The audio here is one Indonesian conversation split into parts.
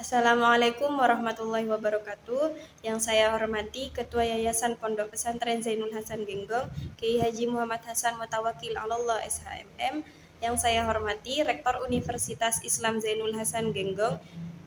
Assalamualaikum warahmatullahi wabarakatuh. Yang saya hormati Ketua Yayasan Pondok Pesantren Zainul Hasan Genggong, Kiai Haji Muhammad Hasan Mutawakil Allah SHMM. Yang saya hormati Rektor Universitas Islam Zainul Hasan Genggong,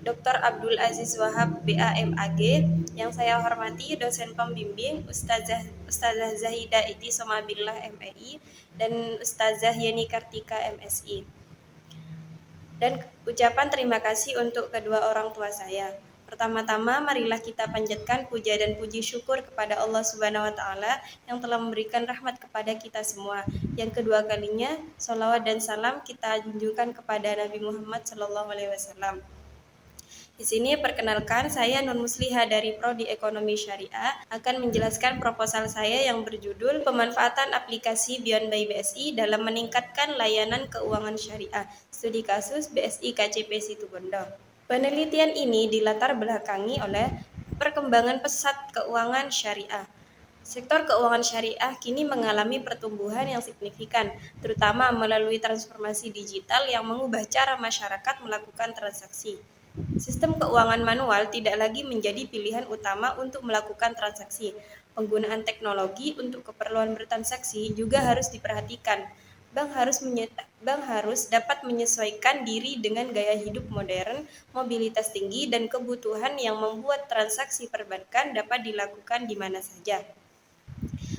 Dr. Abdul Aziz Wahab BAMAG. Yang saya hormati dosen pembimbing Ustazah Zahida Iti Somabillah MEI dan Ustazah Yeni Kartika MSI. Dan ucapan terima kasih untuk kedua orang tua saya. Pertama-tama, marilah kita panjatkan puja dan puji syukur kepada Allah Subhanahu wa Ta'ala yang telah memberikan rahmat kepada kita semua. Yang kedua kalinya, sholawat dan salam kita junjungkan kepada Nabi Muhammad SAW. Di sini perkenalkan, saya Nur Musliha dari Prodi Ekonomi Syariah akan menjelaskan proposal saya yang berjudul Pemanfaatan Aplikasi Beyond by BSI dalam meningkatkan layanan keuangan syariah. Studi kasus BSI KCP Situbondo. Penelitian ini dilatar belakangi oleh perkembangan pesat keuangan syariah. Sektor keuangan syariah kini mengalami pertumbuhan yang signifikan, terutama melalui transformasi digital yang mengubah cara masyarakat melakukan transaksi. Sistem keuangan manual tidak lagi menjadi pilihan utama untuk melakukan transaksi. Penggunaan teknologi untuk keperluan bertransaksi juga harus diperhatikan. Bank harus dapat menyesuaikan diri dengan gaya hidup modern, mobilitas tinggi, dan kebutuhan yang membuat transaksi perbankan dapat dilakukan di mana saja.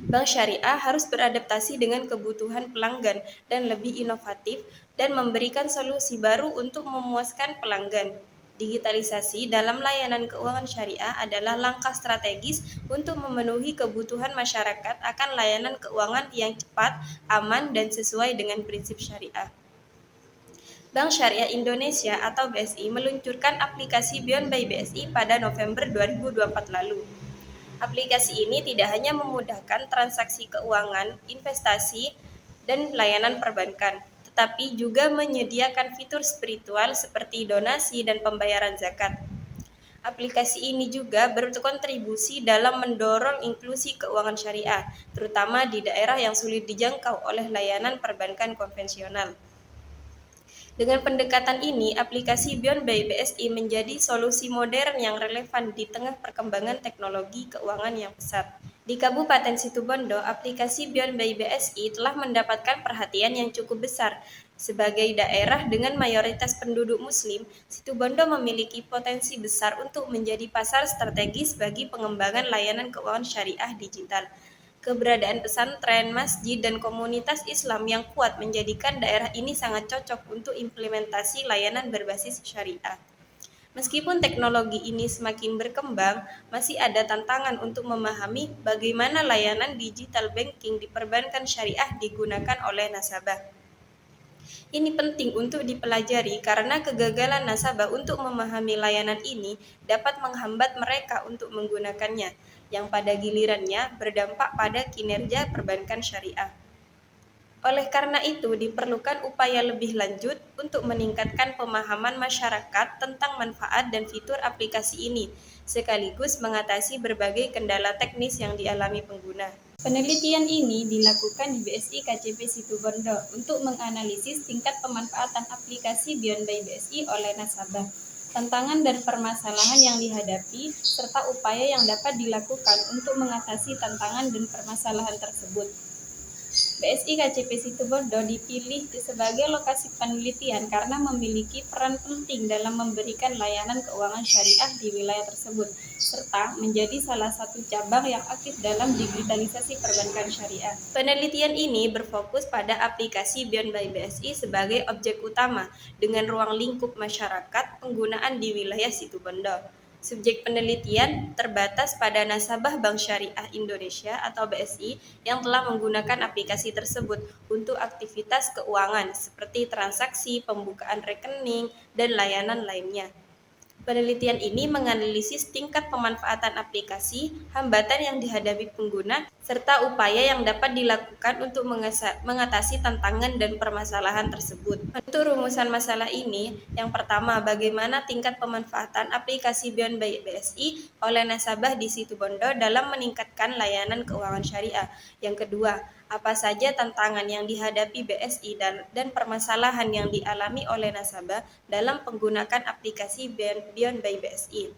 Bank syariah harus beradaptasi dengan kebutuhan pelanggan dan lebih inovatif dan memberikan solusi baru untuk memuaskan pelanggan. Digitalisasi dalam layanan keuangan syariah adalah langkah strategis untuk memenuhi kebutuhan masyarakat akan layanan keuangan yang cepat, aman, dan sesuai dengan prinsip syariah. Bank Syariah Indonesia atau BSI meluncurkan aplikasi Beyond by BSI pada November 2024 lalu. Aplikasi ini tidak hanya memudahkan transaksi keuangan, investasi, dan layanan perbankan, tetapi juga menyediakan fitur spiritual seperti donasi dan pembayaran zakat. Aplikasi ini juga berkontribusi dalam mendorong inklusi keuangan syariah, terutama di daerah yang sulit dijangkau oleh layanan perbankan konvensional. Dengan pendekatan ini, aplikasi Beyond by BSI menjadi solusi modern yang relevan di tengah perkembangan teknologi keuangan yang pesat. Di Kabupaten Situbondo, aplikasi Beyond by BSI telah mendapatkan perhatian yang cukup besar. Sebagai daerah dengan mayoritas penduduk Muslim, Situbondo memiliki potensi besar untuk menjadi pasar strategis bagi pengembangan layanan keuangan syariah digital. Keberadaan pesantren, masjid, dan komunitas Islam yang kuat menjadikan daerah ini sangat cocok untuk implementasi layanan berbasis syariah. Meskipun teknologi ini semakin berkembang, masih ada tantangan untuk memahami bagaimana layanan digital banking di perbankan syariah digunakan oleh nasabah. Ini penting untuk dipelajari karena kegagalan nasabah untuk memahami layanan ini dapat menghambat mereka untuk menggunakannya, yang pada gilirannya berdampak pada kinerja perbankan syariah. Oleh karena itu, diperlukan upaya lebih lanjut untuk meningkatkan pemahaman masyarakat tentang manfaat dan fitur aplikasi ini, sekaligus mengatasi berbagai kendala teknis yang dialami pengguna. Penelitian ini dilakukan di BSI KCP Situbondo untuk menganalisis tingkat pemanfaatan aplikasi Beyond by BSI oleh nasabah, tantangan dan permasalahan yang dihadapi, serta upaya yang dapat dilakukan untuk mengatasi tantangan dan permasalahan tersebut. BSI KCP Situbondo dipilih sebagai lokasi penelitian karena memiliki peran penting dalam memberikan layanan keuangan syariah di wilayah tersebut, serta menjadi salah satu cabang yang aktif dalam digitalisasi perbankan syariah. Penelitian ini berfokus pada aplikasi Beyond by BSI sebagai objek utama, dengan ruang lingkup masyarakat penggunaan di wilayah Situbondo. Subjek penelitian terbatas pada nasabah Bank Syariah Indonesia atau BSI yang telah menggunakan aplikasi tersebut untuk aktivitas keuangan seperti transaksi, pembukaan rekening, dan layanan lainnya. Penelitian ini menganalisis tingkat pemanfaatan aplikasi, hambatan yang dihadapi pengguna, serta upaya yang dapat dilakukan untuk mengatasi tantangan dan permasalahan tersebut. Untuk rumusan masalah ini, yang pertama, bagaimana tingkat pemanfaatan aplikasi Beyond by BSI oleh nasabah di Situbondo dalam meningkatkan layanan keuangan syariah. Yang kedua, Apa saja tantangan yang dihadapi BSI dan permasalahan yang dialami oleh nasabah dalam menggunakan aplikasi Beyond by BSI.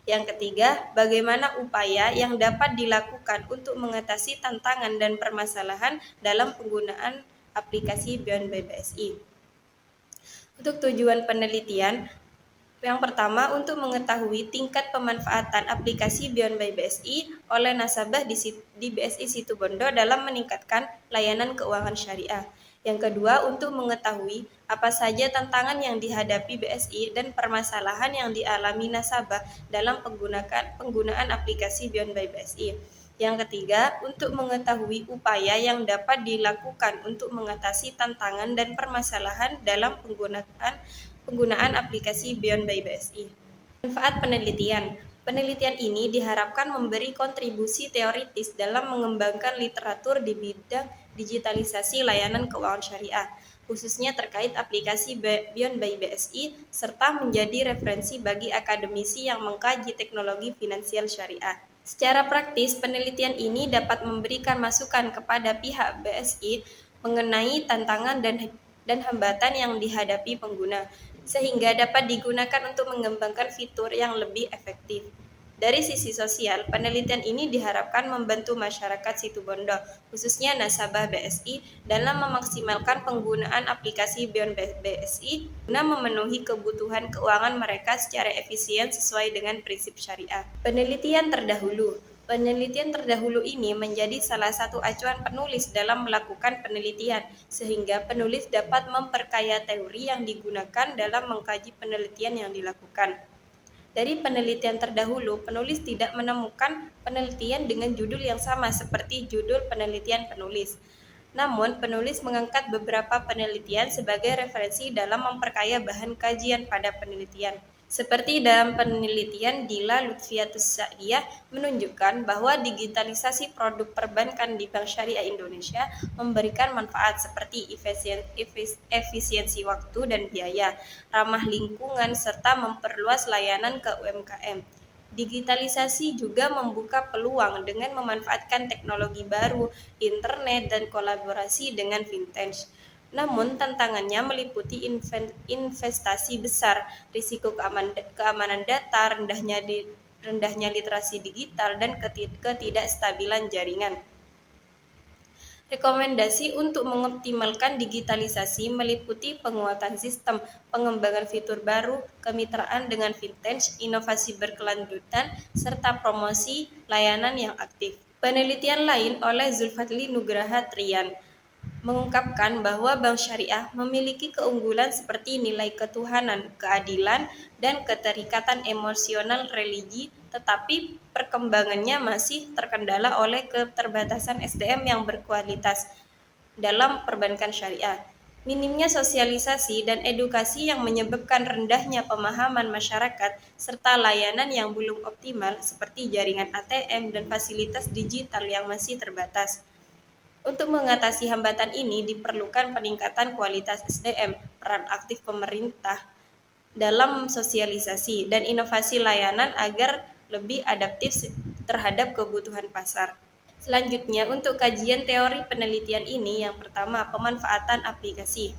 Yang ketiga, bagaimana upaya yang dapat dilakukan untuk mengatasi tantangan dan permasalahan dalam penggunaan aplikasi Beyond by BSI. Untuk tujuan penelitian, yang pertama, untuk mengetahui tingkat pemanfaatan aplikasi Beyond by BSI oleh nasabah di BSI Situbondo dalam meningkatkan layanan keuangan syariah. Yang kedua, untuk mengetahui apa saja tantangan yang dihadapi BSI dan permasalahan yang dialami nasabah dalam penggunaan aplikasi Beyond by BSI. Yang ketiga, untuk mengetahui upaya yang dapat dilakukan untuk mengatasi tantangan dan permasalahan dalam penggunaan aplikasi Beyond by BSI. Manfaat penelitian. Penelitian ini diharapkan memberi kontribusi teoritis dalam mengembangkan literatur di bidang digitalisasi layanan keuangan syariah, khususnya terkait aplikasi Beyond by BSI, serta menjadi referensi bagi akademisi yang mengkaji teknologi finansial syariah. Secara praktis, penelitian ini dapat memberikan masukan kepada pihak BSI mengenai tantangan dan hambatan yang dihadapi pengguna, sehingga dapat digunakan untuk mengembangkan fitur yang lebih efektif. Dari sisi sosial, penelitian ini diharapkan membantu masyarakat Situbondo, khususnya nasabah BSI, dalam memaksimalkan penggunaan aplikasi Beyond BSI guna memenuhi kebutuhan keuangan mereka secara efisien sesuai dengan prinsip syariah. Penelitian terdahulu. Penelitian terdahulu ini menjadi salah satu acuan penulis dalam melakukan penelitian, sehingga penulis dapat memperkaya teori yang digunakan dalam mengkaji penelitian yang dilakukan. Dari penelitian terdahulu, penulis tidak menemukan penelitian dengan judul yang sama seperti judul penelitian penulis. Namun, penulis mengangkat beberapa penelitian sebagai referensi dalam memperkaya bahan kajian pada penelitian. Seperti dalam penelitian Dila Lutfiatus Sa'diyah menunjukkan bahwa digitalisasi produk perbankan di Bank Syariah Indonesia memberikan manfaat seperti efisiensi waktu dan biaya, ramah lingkungan, serta memperluas layanan ke UMKM. Digitalisasi juga membuka peluang dengan memanfaatkan teknologi baru, internet, dan kolaborasi dengan fintech. Namun, tantangannya meliputi investasi besar, risiko keamanan data, rendahnya literasi digital, dan ketidakstabilan jaringan. Rekomendasi untuk mengoptimalkan digitalisasi meliputi penguatan sistem, pengembangan fitur baru, kemitraan dengan fintech, inovasi berkelanjutan, serta promosi layanan yang aktif. Penelitian lain oleh Zulfadli Nugraha Trian mengungkapkan bahwa Bank Syariah memiliki keunggulan seperti nilai ketuhanan, keadilan, dan keterikatan emosional religi, tetapi perkembangannya masih terkendala oleh keterbatasan SDM yang berkualitas dalam perbankan syariah. Minimnya sosialisasi dan edukasi yang menyebabkan rendahnya pemahaman masyarakat serta layanan yang belum optimal seperti jaringan ATM dan fasilitas digital yang masih terbatas. Untuk mengatasi hambatan ini diperlukan peningkatan kualitas SDM, peran aktif pemerintah dalam sosialisasi dan inovasi layanan agar lebih adaptif terhadap kebutuhan pasar. Selanjutnya, untuk kajian teori penelitian ini, yang pertama, pemanfaatan aplikasi.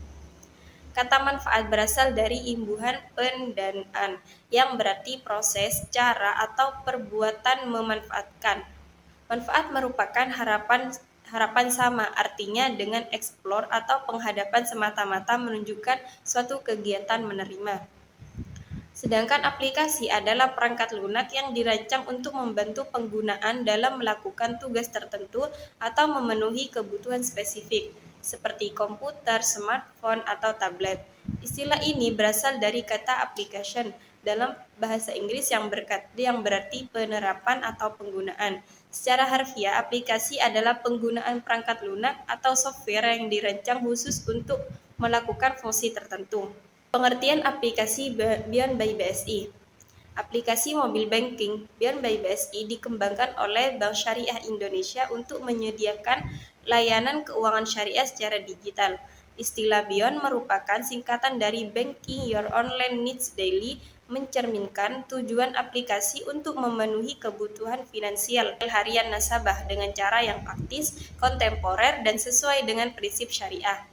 Kata manfaat berasal dari imbuhan pendanaan, yang berarti proses, cara, atau perbuatan memanfaatkan. Manfaat merupakan harapan sama, artinya dengan explore atau penghadapan semata-mata menunjukkan suatu kegiatan menerima. Sedangkan aplikasi adalah perangkat lunak yang dirancang untuk membantu penggunaan dalam melakukan tugas tertentu atau memenuhi kebutuhan spesifik, seperti komputer, smartphone, atau tablet. Istilah ini berasal dari kata application dalam bahasa Inggris yang berarti penerapan atau penggunaan. Secara harfiah, aplikasi adalah penggunaan perangkat lunak atau software yang dirancang khusus untuk melakukan fungsi tertentu. Pengertian aplikasi Beyond by BSI. Aplikasi mobil banking Beyond by BSI dikembangkan oleh Bank Syariah Indonesia untuk menyediakan layanan keuangan syariah secara digital. Istilah Beyond merupakan singkatan dari Banking Your Online Needs Daily, mencerminkan tujuan aplikasi untuk memenuhi kebutuhan finansial harian nasabah dengan cara yang praktis, kontemporer, dan sesuai dengan prinsip syariah.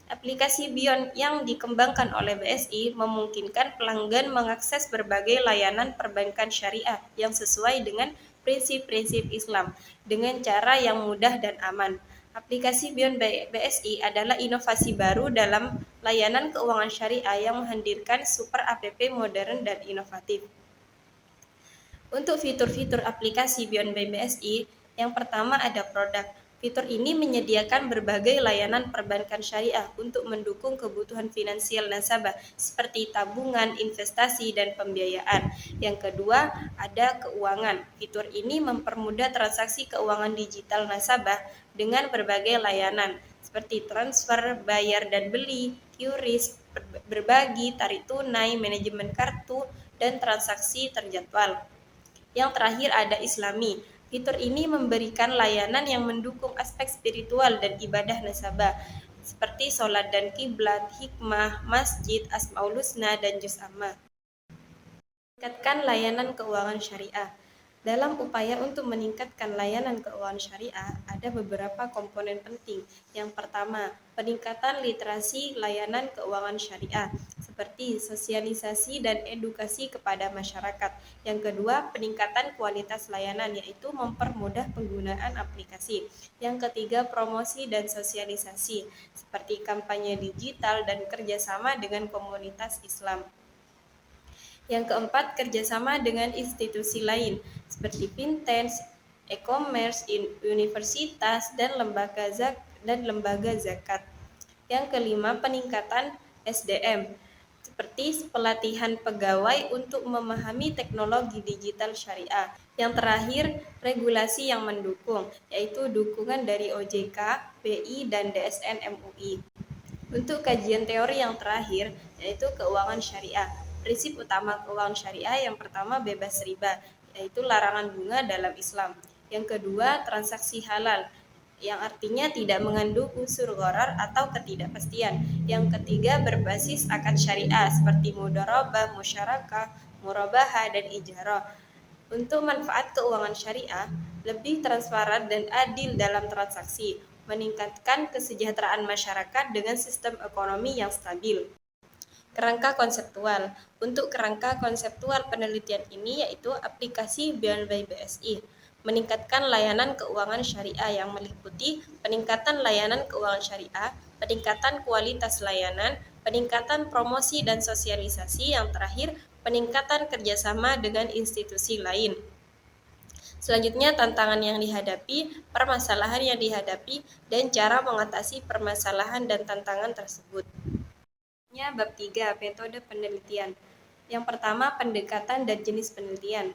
Aplikasi Beyond yang dikembangkan oleh BSI memungkinkan pelanggan mengakses berbagai layanan perbankan syariah yang sesuai dengan prinsip-prinsip Islam dengan cara yang mudah dan aman. Aplikasi Beyond BSI adalah inovasi baru dalam layanan keuangan syariah yang menghadirkan super app modern dan inovatif. Untuk fitur-fitur aplikasi Beyond BSI, yang pertama ada produk. Fitur ini menyediakan berbagai layanan perbankan syariah untuk mendukung kebutuhan finansial nasabah seperti tabungan, investasi, dan pembiayaan. Yang kedua, ada keuangan. Fitur ini mempermudah transaksi keuangan digital nasabah dengan berbagai layanan seperti transfer, bayar dan beli, QRIS, berbagi, tarik tunai, manajemen kartu, dan transaksi terjadwal. Yang terakhir ada Islami. Fitur ini memberikan layanan yang mendukung aspek spiritual dan ibadah nasabah seperti sholat dan kiblat, hikmah, masjid, asmaul husna, dan juz amma. Meningkatkan layanan keuangan syariah. Dalam upaya untuk meningkatkan layanan keuangan syariah, ada beberapa komponen penting. Yang pertama, peningkatan literasi layanan keuangan syariah, seperti sosialisasi dan edukasi kepada masyarakat. Yang kedua, peningkatan kualitas layanan, yaitu mempermudah penggunaan aplikasi. Yang ketiga, promosi dan sosialisasi, seperti kampanye digital dan kerjasama dengan komunitas Islam. Yang keempat, kerjasama dengan institusi lain seperti fintech, e-commerce, universitas, dan lembaga zakat. Yang kelima, peningkatan SDM seperti pelatihan pegawai untuk memahami teknologi digital syariah. Yang terakhir, regulasi yang mendukung, yaitu dukungan dari OJK, BI, dan DSN MUI. Untuk kajian teori yang terakhir, yaitu keuangan syariah. Prinsip utama keuangan syariah yang pertama bebas riba, yaitu larangan bunga dalam Islam. Yang kedua, transaksi halal, yang artinya tidak mengandung unsur gharar atau ketidakpastian. Yang ketiga, berbasis akad syariah seperti mudharabah, musyarakah, murabahah, dan ijarah. Untuk manfaat keuangan syariah, lebih transparan dan adil dalam transaksi, meningkatkan kesejahteraan masyarakat dengan sistem ekonomi yang stabil. Kerangka konseptual. Untuk kerangka konseptual penelitian ini yaitu aplikasi Beyond by BSI, meningkatkan layanan keuangan syariah yang meliputi peningkatan layanan keuangan syariah, peningkatan kualitas layanan, peningkatan promosi dan sosialisasi, yang terakhir peningkatan kerjasama dengan institusi lain. Selanjutnya, tantangan yang dihadapi, permasalahan yang dihadapi, dan cara mengatasi permasalahan dan tantangan tersebut. Bab 3, metode penelitian. Yang pertama, pendekatan dan jenis penelitian.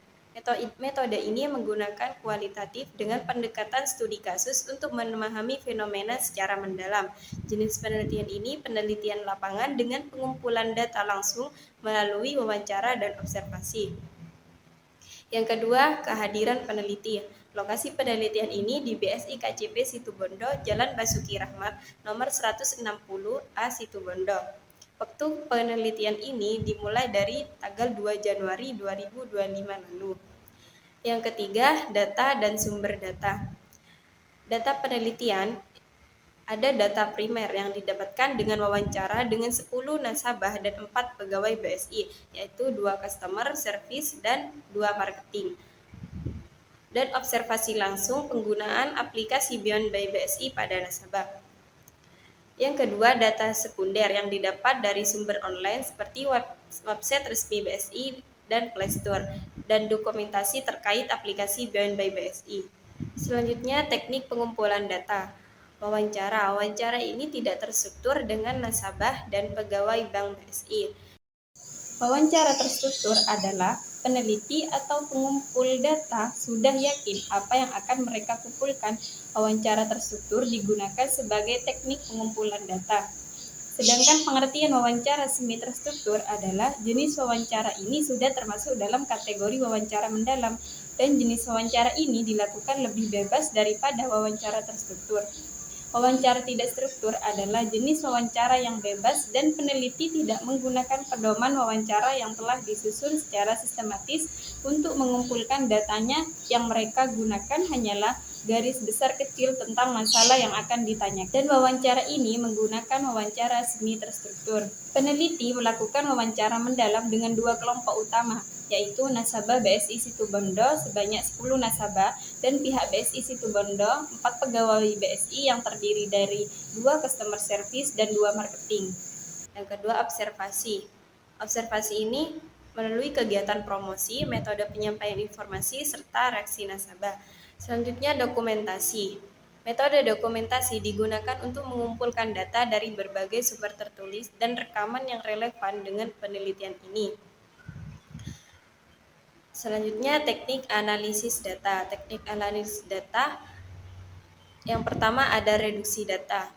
Metode ini menggunakan kualitatif dengan pendekatan studi kasus untuk memahami fenomena secara mendalam. Jenis penelitian ini penelitian lapangan dengan pengumpulan data langsung melalui wawancara dan observasi. Yang kedua, kehadiran peneliti. Lokasi penelitian ini di BSI KCP Situbondo, Jalan Basuki Rahmat, nomor 160A Situbondo. Waktu penelitian ini dimulai dari tanggal 2 Januari 2025 lalu. Yang ketiga, data dan sumber data. Data penelitian, ada data primer yang didapatkan dengan wawancara dengan 10 nasabah dan 4 pegawai BSI, yaitu 2 customer service dan 2 marketing. Dan observasi langsung penggunaan aplikasi Beyond by BSI pada nasabah. Yang kedua, data sekunder yang didapat dari sumber online seperti website resmi BSI dan Play Store, dan dokumentasi terkait aplikasi Beyond by BSI. Selanjutnya, teknik pengumpulan data. Wawancara. Wawancara ini tidak terstruktur dengan nasabah dan pegawai Bank BSI. Wawancara terstruktur adalah peneliti atau pengumpul data sudah yakin apa yang akan mereka kumpulkan. Wawancara terstruktur digunakan sebagai teknik pengumpulan data. Sedangkan pengertian wawancara semi terstruktur adalah jenis wawancara ini sudah termasuk dalam kategori wawancara mendalam, dan jenis wawancara ini dilakukan lebih bebas daripada wawancara terstruktur. Wawancara tidak struktur adalah jenis wawancara yang bebas dan peneliti tidak menggunakan pedoman wawancara yang telah disusun secara sistematis untuk mengumpulkan datanya. Yang mereka gunakan hanyalah garis besar kecil tentang masalah yang akan ditanyakan. Dan wawancara ini menggunakan wawancara semi terstruktur. Peneliti melakukan wawancara mendalam dengan dua kelompok utama, yaitu nasabah BSI Situbondo sebanyak 10 nasabah dan pihak BSI Situbondo 4 pegawai BSI yang terdiri dari 2 customer service dan 2 marketing. Yang kedua, observasi. Observasi ini melalui kegiatan promosi, metode penyampaian informasi, serta reaksi nasabah. Selanjutnya, dokumentasi. Metode dokumentasi digunakan untuk mengumpulkan data dari berbagai sumber tertulis dan rekaman yang relevan dengan penelitian ini. Selanjutnya, teknik analisis data. Teknik analisis data yang pertama ada reduksi data.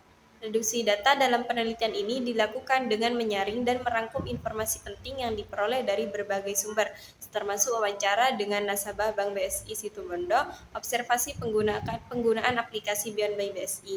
Reduksi data dalam penelitian ini dilakukan dengan menyaring dan merangkum informasi penting yang diperoleh dari berbagai sumber, termasuk wawancara dengan nasabah Bank BSI Situbondo, observasi penggunaan aplikasi Beyond by BSI.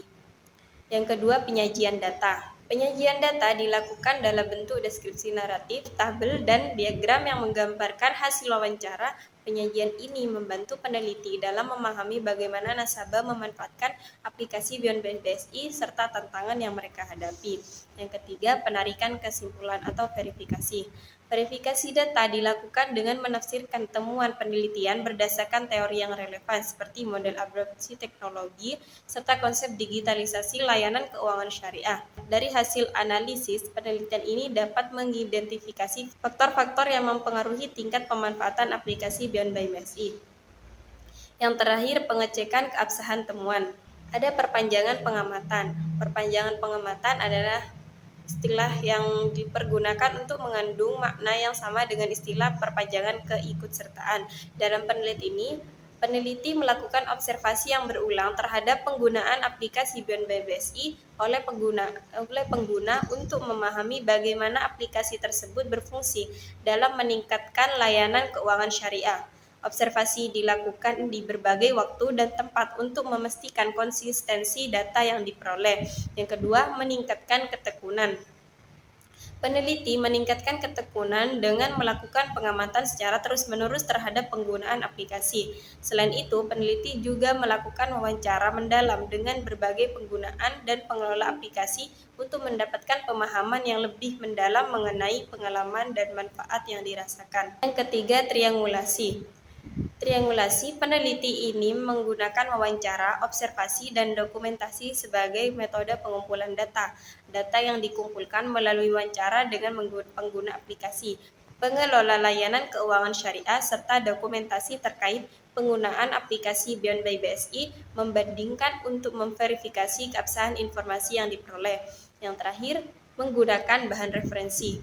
Yang kedua, penyajian data. Penyajian data dilakukan dalam bentuk deskripsi naratif, tabel, dan diagram yang menggambarkan hasil wawancara. Penyajian ini membantu peneliti dalam memahami bagaimana nasabah memanfaatkan aplikasi Beyond BSI serta tantangan yang mereka hadapi. Yang ketiga, penarikan kesimpulan atau verifikasi. Verifikasi data dilakukan dengan menafsirkan temuan penelitian berdasarkan teori yang relevan seperti model absorpsi teknologi serta konsep digitalisasi layanan keuangan syariah. Dari hasil analisis, penelitian ini dapat mengidentifikasi faktor-faktor yang mempengaruhi tingkat pemanfaatan aplikasi Beyond by BSI. Yang terakhir, pengecekan keabsahan temuan. Ada perpanjangan pengamatan. Perpanjangan pengamatan adalah istilah yang dipergunakan untuk mengandung makna yang sama dengan istilah perpanjangan keikutsertaan. Dalam penelitian ini, peneliti melakukan observasi yang berulang terhadap penggunaan aplikasi Beyond by BSI oleh pengguna untuk memahami bagaimana aplikasi tersebut berfungsi dalam meningkatkan layanan keuangan syariah. Observasi dilakukan di berbagai waktu dan tempat untuk memastikan konsistensi data yang diperoleh. Yang kedua, meningkatkan ketekunan. Peneliti meningkatkan ketekunan dengan melakukan pengamatan secara terus-menerus terhadap penggunaan aplikasi. Selain itu, peneliti juga melakukan wawancara mendalam dengan berbagai penggunaan dan pengelola aplikasi untuk mendapatkan pemahaman yang lebih mendalam mengenai pengalaman dan manfaat yang dirasakan. Yang ketiga, triangulasi. Triangulasi, peneliti ini menggunakan wawancara, observasi, dan dokumentasi sebagai metode pengumpulan data. Data yang dikumpulkan melalui wawancara dengan pengguna aplikasi, pengelola layanan keuangan syariah, serta dokumentasi terkait penggunaan aplikasi Beyond by BSI membandingkan untuk memverifikasi keabsahan informasi yang diperoleh. Yang terakhir, menggunakan bahan referensi.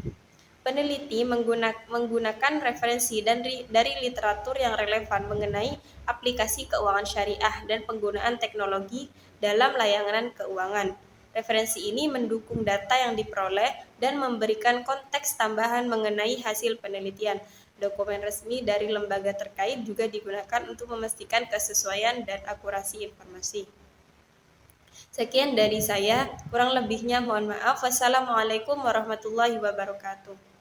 Peneliti menggunakan referensi dari literatur yang relevan mengenai aplikasi keuangan syariah dan penggunaan teknologi dalam layanan keuangan. Referensi ini mendukung data yang diperoleh dan memberikan konteks tambahan mengenai hasil penelitian. Dokumen resmi dari lembaga terkait juga digunakan untuk memastikan kesesuaian dan akurasi informasi. Sekian dari saya, kurang lebihnya mohon maaf. Wassalamualaikum warahmatullahi wabarakatuh.